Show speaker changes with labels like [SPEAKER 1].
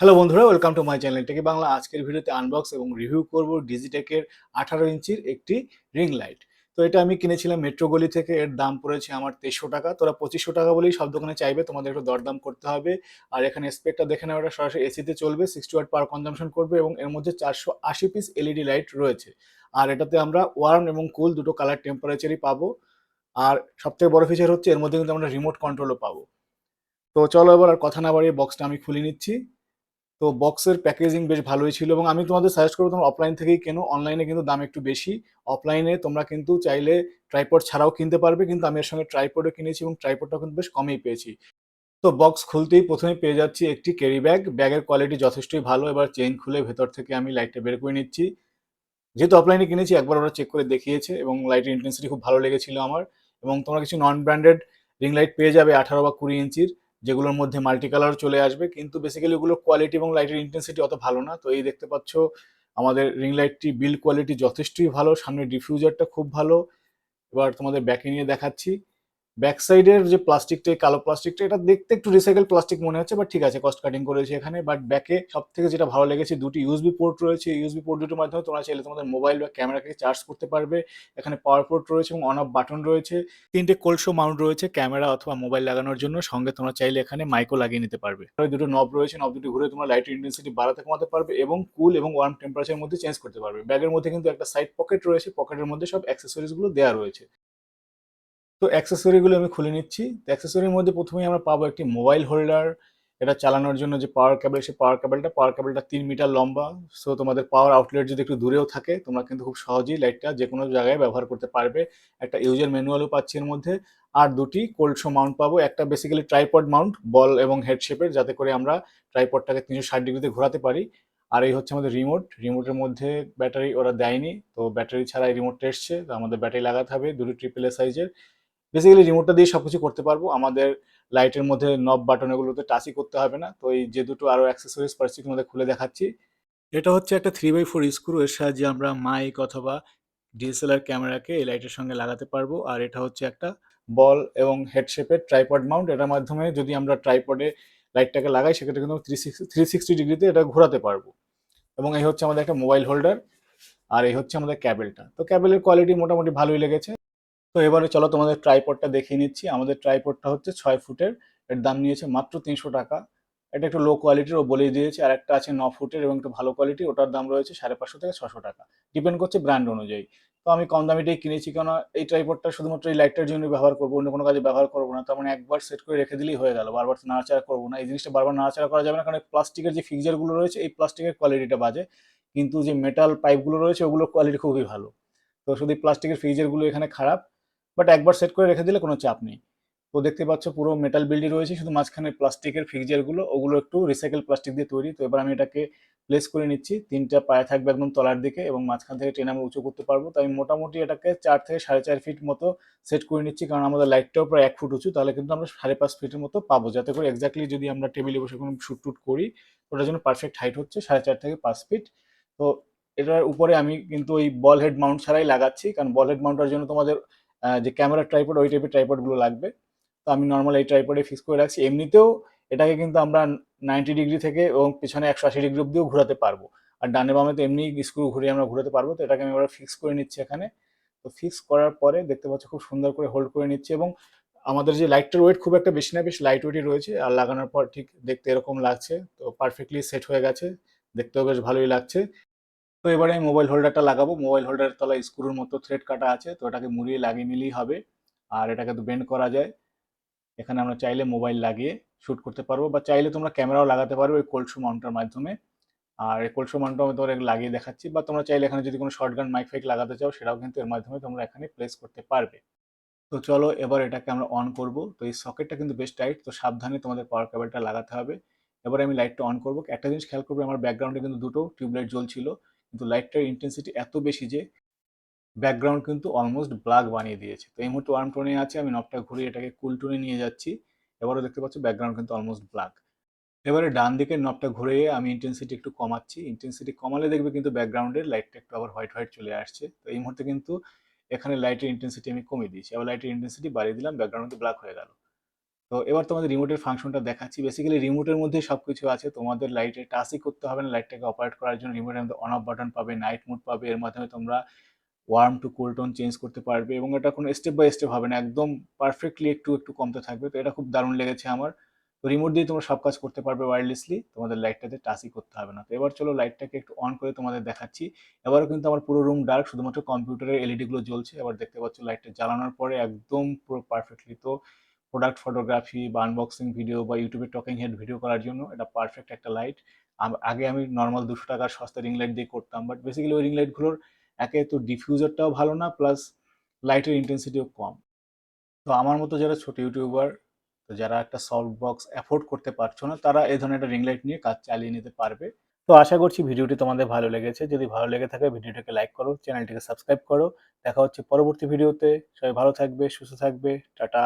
[SPEAKER 1] Hello বন্ধুরা, welcome to my channel টেকি Bangla. আজকের ভিডিওতে আনবক্স এবং রিভিউ করব ডিজিটেকের 18 ইঞ্চির একটি রিং লাইট। তো এটা আমি কিনেছিলাম মেট্রো গলি থেকে। এর দাম পড়েছে আমার 2300 টাকা। তোরা 2500 টাকা বলেই সব দোকানে চাইবে, তোমাদের একটু দরদাম করতে হবে। আর এখানে স্পেকটা দেখে নেওয়া, ওটা সরাসরি এসিতে চলবে, 60 ওয়াট পাওয়ার কনজাম্পশন করবে এবং এর মধ্যে 480 পিস এলইডি লাইট রয়েছে। আর এটাতে আমরা ওয়ার্ম এবং কুল দুটো কালার টেম্পারেচারই পাবো। আর সবথেকে বড় ফিচার হচ্ছে এর মধ্যে কিন্তু আমরা রিমোট কন্ট্রোলও পাবো। তো চলো এবার আর কথা না বাড়িয়ে বক্সটা আমি খুলে নিচ্ছি। তো বক্সের প্যাকেজিং বেশ ভালোই ছিল এবং আমি তোমাদের সাজেস্ট করবো তোমরা অফলাইন থেকেই কেনো। অনলাইনে কিন্তু দাম একটু বেশি। অফলাইনে তোমরা কিন্তু চাইলে ট্রাইপড ছাড়াও কিনতে পারবে, কিন্তু আমি এর সঙ্গে ট্রাইপডও কিনেছি এবং ট্রাইপডটাও কিন্তু বেশ কমেই পেয়েছি। তো বক্স খুলতেই প্রথমে পেয়ে যাচ্ছি একটি ক্যারি ব্যাগ। ব্যাগের কোয়ালিটি যথেষ্টই ভালো। এবার চেইন খুলে ভেতর থেকে আমি লাইটটা বের করে নিচ্ছি। যেহেতু অফলাইনে কিনেছি, একবার ওরা চেক করে দেখিয়েছে এবং লাইটের ইন্টেন্সিটি খুব ভালো লেগেছিল আমার। এবং তোমরা কিছু নন ব্র্যান্ডেড রিং লাইট পেয়ে যাবে 18 বা 20 ইঞ্চির, যেগুলোর মধ্যে মাল্টি কালার চলে আসবে, কিন্তু বেসিক্যালি ওগুলো কোয়ালিটি এবং লাইটের ইন্টেন্সিটি অত ভালো না। তো এই দেখতে পাচ্ছ আমাদের রিং লাইটটি বিল্ড কোয়ালিটি যথেষ্টই ভালো, সামনে ডিফিউজারটা খুব ভালো। এবার তোমাদের ব্যাকে নিয়ে দেখাচ্ছি। ব্যাক সাইডের যে প্লাস্টিকটা, এই কালো প্লাস্টিকটা, এটা দেখতে একটু রিসাইকেল প্লাস্টিক মনে হচ্ছে, বাট ঠিক আছে, কস্ট কাটিং করেছে এখানে। বাট ব্যাকে সব থেকে যেটা ভালো লেগেছে, দুটি ইউএসবি পোর্ট রয়েছে। ইউএসবি পোর্ট দুটোর মাধ্যমে তোমরা চাইলে তোমাদের মোবাইল বা ক্যামেরাকে চার্জ করতে পারবে। এখানে পাওয়ার পোর্ট রয়েছে এবং অন অফ বাটন রয়েছে। তিনটে কোলশো মাউন্ট রয়েছে ক্যামেরা অথবা মোবাইল লাগানোর জন্য। সঙ্গে তোমরা চাইলে এখানে মাইকও লাগিয়ে নিতে পারবে। আর দুটো নব রয়েছে, নব দুটো ঘুরে তোমরা লাইটের ইন্টেন্সিটি বাড়াতে কমাতে পারবে এবং কুল এবং ওয়ার্ম টেম্পারেচারের মধ্যে চেঞ্জ করতে পারবে। ব্যাগের মধ্যে কিন্তু একটা সাইড পকেট রয়েছে, পকেটের মধ্যে সব অ্যাক্সেসরিজ গুলো দেওয়া রয়েছে। তো অ্যাক্সেসরিগুলো আমি খুলে নিচ্ছি। তো অ্যাক্সেসরির মধ্যে প্রথমেই আমরা পাবো একটি মোবাইল হোল্ডার। এটা চালানোর জন্য যে পাওয়ার কেবল, সেই পাওয়ার কেবলটা 3 মিটার লম্বা। সো তোমাদের পাওয়ার আউটলেট যদি একটু দূরেও থাকে, তোমরা কিন্তু খুব সহজেই লাইটটা যে কোনো জায়গায় ব্যবহার করতে পারবে। একটা ইউজার ম্যানুয়ালও পাচ্ছি এর মধ্যে। আর দুটি কোল্ডশো মাউন্ট পাবো। একটা বেসিক্যালি ট্রাইপড মাউন্ট, বল এবং হেড শেপের, যাতে করে আমরা ট্রাইপডটাকে 360 ডিগ্রিতে ঘোরাতে পারি। আর এই হচ্ছে আমাদের রিমোট। রিমোটের মধ্যে ব্যাটারি ওরা দেয়নি, তো ব্যাটারি ছাড়াই রিমোটটা এসছে। তো আমাদের ব্যাটারি লাগাতে হবে, দুটো ট্রিপল এ সাইজের। বেসিক্যালি রিমোটটা দিয়ে সবকিছু করতে পারবো। আমাদের লাইটের মধ্যে নব বাটন এগুলোতে টাচই করতে হবে না। তো এই যে দুটো আরো অ্যাক্সেসরিজ পাচ্ছি তোমাদের খুলে দেখাচ্ছি। এটা হচ্ছে একটা 3x4 স্ক্রু। এর সাহায্যে আমরা মাইক অথবা ডিএসএলআর ক্যামেরাকে এই লাইটের সঙ্গে লাগাতে পারবো। আর এটা হচ্ছে একটা বল এবং হেড শেপের ট্রাইপড মাউন্ট। এটার মাধ্যমে যদি আমরা ট্রাইপডে লাইটটাকে লাগাই, সেক্ষেত্রে কিন্তু 360 ডিগ্রিতে এটা ঘোরাতে পারবো। এবং এই হচ্ছে আমাদের একটা মোবাইল হোল্ডার। আর এই হচ্ছে আমাদের ক্যাবেলটা। তো ক্যাবেলের কোয়ালিটি মোটামুটি ভালোই লেগেছে। তো এবারে চলো তোমাদের ট্রাইপডটা দেখিয়ে নিচ্ছি। আমাদের ট্রাইপডটা হচ্ছে 6 ফুটের। এর দাম নিয়েছে মাত্র 300 টাকা। এটা একটু লো কোয়ালিটির, ও বলেই দিয়েছে। আর একটা আছে 9 ফুটের এবং একটু ভালো কোয়ালিটি, ওটার দাম রয়েছে 550 থেকে 600 টাকা। ডিপেন্ড করছে ব্র্যান্ড অনুযায়ী। তো আমি কম দামিটাই কিনেছি, কেননা এই ট্রাইপডটা শুধুমাত্র এই লাইটটার জন্য ব্যবহার করবো, অন্য কোনো কাজে ব্যবহার করবো না। তার মানে একবার সেট করে রেখে দিলেই হয়ে গেল, বারবার তো নাড়াচাড়া করবো না। এই জিনিসটা বারবার নাড়াচাড়া করা যাবে না, কারণ প্লাস্টিকের যে ফিক্সারগুলো রয়েছে, এই প্লাস্টিকের কোয়ালিটিটা বাজে। কিন্তু যে মেটাল পাইপগুলো রয়েছে, ওগুলোর কোয়ালিটি খুবই ভালো। তো শুধু প্লাস্টিকের ফ্রিজেরগুলো এখানে খারাপ। বাট একবার সেট করে রেখে দিলে কোনো চাপ নেই। তো দেখতে পাচ্ছ পুরো মেটাল বিল্ডই রয়েছে, শুধু মাঝখানে প্লাস্টিকের ফিক্সারগুলো, ওগুলো একটু রিসাইকেল প্লাস্টিক দিয়ে তৈরি। তো এবার আমি এটাকে প্লেস করে নিচ্ছি। তিনটা পায়ে থাকবে একদম তলার দিকে এবং মাঝখান থেকে টেনে আমরা উঁচু করতে পারবো। তো আমি মোটামুটি এটাকে 4 থেকে 4.5 ফিট মতো সেট করে নিচ্ছি, কারণ আমাদের লাইটটাও প্রায় 1 ফুট উঁচু। তাহলে কিন্তু আমরা 5.5 ফিটের মতো পাবো, যাতে করে এক্স্যাক্টলি যদি আমরা টেবিলে বসে কোনো শ্যুট টুট করি, ওটার জন্য পারফেক্ট হাইট হচ্ছে 4.5 থেকে 5 ফিট। তো এটার উপরে আমি কিন্তু ওই বল হেড মাউন্ট ছাড়াই লাগাচ্ছি, কারণ বল হেড মাউন্টের জন্য তোমাদের যে ক্যামেরা ট্রাইপড, ওই টাইপের ট্রাইপড গুলো লাগবে। তো আমি নর্মাল এই ট্রাইপডে ফিক্স করে রাখছি। এমনিতেও এটাকে কিন্তু আমরা 90 ডিগ্রি থেকে এবং পিছনে 180 ডিগ্রি অব্দিও ঘোরাতে পারবো। আর ডানে বামে তো এমনি স্ক্রু ঘুরিয়ে আমরা ঘোরাতে পারবো। তো এটাকে আমি এবার ফিক্স করে নিচ্ছি এখানে। তো ফিক্স করার পরে দেখতে পাচ্ছ খুব সুন্দর করে হোল্ড করে নিচ্ছি। এবং আমাদের যে লাইটটার ওয়েট খুব একটা বেশি না, বেশ লাইট ওয়েটই রয়েছে। আর লাগানোর পর ঠিক দেখতে এরকম লাগছে। তো পারফেক্টলি সেট হয়ে গেছে, দেখতেও বেশ ভালোই লাগছে। তো এবারে আমি মোবাইল হোল্ডারটা লাগাবো। মোবাইল হোল্ডারের তলায় স্ক্রুর মতো থ্রেড কাটা আছে, তো এটাকে মুড়িয়ে লাগিয়ে নিলেই হবে। আর এটাকে তো বেন্ড করা যায়। এখানে আমরা চাইলে মোবাইল লাগিয়ে শুট করতে পারবো, বা চাইলে তোমরা ক্যামেরাও লাগাতে পারবে ওই কোল্ড শু মাউন্টের মাধ্যমে। আর এই কোল্ড শু মাউন্টটা আমি তোমাদের লাগিয়ে দেখাচ্ছি, বা তোমরা চাইলে এখানে যদি কোনো শর্টগান মাইক ফাইক লাগাতে চাও, সেটাও কিন্তু এর মাধ্যমে তোমরা এখানে প্লেস করতে পারবে। তো চলো এবার এটাকে আমরা অন করব। তো এই সকেটটা কিন্তু বেশ টাইট, তো সাবধানে তোমাদের পাওয়ার কেবলটা লাগাতে হবে। এবার আমি লাইটটা অন করব। একটা জিনিস খেয়াল করবে, আমার ব্যাকগ্রাউন্ডে কিন্তু দুটো টিউবলাইট জ্বলছিল, কিন্তু লাইটটার ইন্টেন্সিটি এত বেশি যে ব্যাকগ্রাউন্ড কিন্তু অলমোস্ট ব্ল্যাক বানিয়ে দিয়েছে। তো এই মুহূর্তে ওয়ার্ম টোনে আছে, আমি নবটা ঘুরিয়ে এটাকে কুল টোনে নিয়ে যাচ্ছি। এবারও দেখতে পাচ্ছ ব্যাকগ্রাউন্ড কিন্তু অলমোস্ট ব্ল্যাক। এবারে ডান দিকের নবটা ঘুরিয়ে আমি ইন্টেন্সিটি একটু কমাচ্ছি। ইন্টেন্সিটি কমালে দেখবে কিন্তু ব্যাকগ্রাউন্ডের লাইটটা একটু আবার হোয়াইট হোয়াইট চলে আসছে। তো এই মুহূর্তে কিন্তু এখানে লাইটের ইন্টেন্সিটি আমি কমিয়ে দিয়েছি। আবার লাইটের ইন্টেন্সিটি বাড়িয়ে দিলাম, ব্যাকগ্রাউন্ড ব্ল্যাক হয়ে গেল। তো এবার তোমাদের রিমোটের ফাংশনটা দেখাচ্ছি। বেসিক্যালি রিমোটের মধ্যেই সবকিছু আছে, তোমাদের লাইটে টাচই করতে হবে না। লাইটটাকে অপারেট করার জন্য রিমোটের মধ্যে অন অফ বাটন পাবে, নাইট মোড পাবে, এর মাধ্যমে তোমরা warm to cool tone change করতে পারবে, এবং এটা কোনো স্টেপ বাই স্টেপ হবে না, একদম পারফেক্টলি একটু একটু কমতে থাকবে। তো এটা খুব দারুণ লেগেছে আমার। তো রিমোট দিয়ে তোমরা সব কাজ করতে পারবে ওয়্যারলেসলি, তোমাদের লাইটটাতে টাচই করতে হবে না। তো এবার চলো লাইটটাকে একটু অন করে তোমাদের দেখাচ্ছি। এবারও কিন্তু আমার পুরো রুম ডার্ক, শুধুমাত্র কম্পিউটারের এলইডি গুলো জ্বলছে। এবার দেখতে পাচ্ছ লাইটটা জ্বালানোর পরে একদম পুরো পারফেক্টলি। তো প্রোডাক্ট ফটোগ্রাফি বা আনবক্সিং ভিডিও বা ইউটিউবে টকিং হেড ভিডিও করার জন্য এটা পারফেক্ট একটা লাইট। আগে আমি নর্মাল 200 টাকার সস্তা রিং লাইট দিয়ে করতাম, বাট বেসিক্যালি ওই রিং লাইটগুলোর একে তো ডিফিউজারটাও ভালো না, প্লাস লাইটের ইন্টেন্সিটিও কম। তো আমার মতো যারা ছোট ইউটিউবার, তো যারা একটা সফট বক্স অ্যাফোর্ড করতে পারছো না, তারা এই ধরনের একটা রিং লাইট নিয়ে কাজ চালিয়ে নিতে পারবে। তো আশা করছি ভিডিওটি তোমাদের ভালো লেগেছে। যদি ভালো লেগে থাকে ভিডিওটাকে লাইক করো, চ্যানেলটিকে সাবস্ক্রাইব করো। দেখা হচ্ছে পরবর্তী ভিডিওতে। সবাই ভালো থাকবে, সুস্থ থাকবে। টাটা।